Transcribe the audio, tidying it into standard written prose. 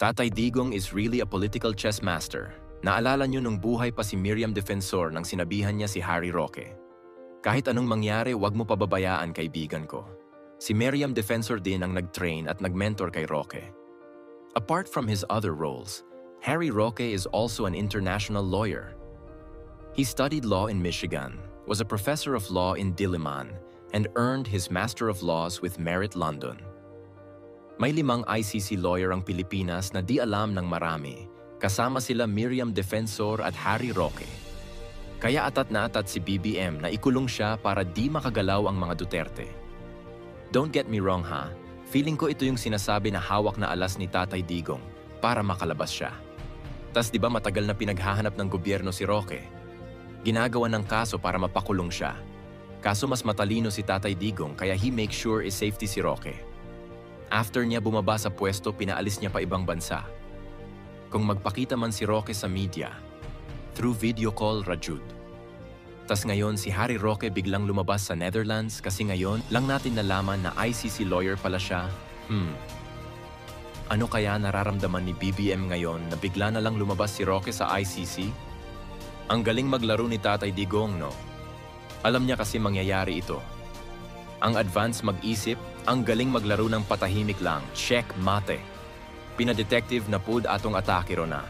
Tatay Digong is really a political chess master. Naalala nyo nung buhay pa si Miriam Defensor nang sinabihan niya si Harry Roque. Kahit anong mangyari, wag mo pababayaan, kaibigan ko. Si Miriam Defensor din ang nag-train at nag-mentor kay Roque. Apart from his other roles, Harry Roque is also an international lawyer. He studied law in Michigan, was a professor of law in Diliman, and earned his Master of Laws with Merit London. May 5 ICC lawyer ang Pilipinas na di alam ng marami, kasama sila Miriam Defensor at Harry Roque. Kaya atat na atat si BBM na ikulong siya para di makagalaw ang mga Duterte. Don't get me wrong ha, feeling ko ito yung sinasabi na hawak na alas ni Tatay Digong para makalabas siya. Tas di ba matagal na pinaghahanap ng gobyerno si Roque? Ginagawa ng kaso para mapakulong siya. Kaso mas matalino si Tatay Digong kaya he makes sure is safety si Roque. After niya bumaba sa pwesto, pinaalis niya pa ibang bansa. Kung magpakita man si Roque sa media, through video call rajud. Tas ngayon si Harry Roque biglang lumabas sa Netherlands kasi ngayon lang natin nalaman na ICC lawyer pala siya. Ano kaya nararamdaman ni BBM ngayon na bigla na lang lumabas si Roque sa ICC? Ang galing maglaro ni Tatay Digong, no? Alam niya kasi mangyayari ito. Ang advance mag-isip, ang galing maglaro ng patahimik lang, check mate. Pinadetective na pud atong atake ro na.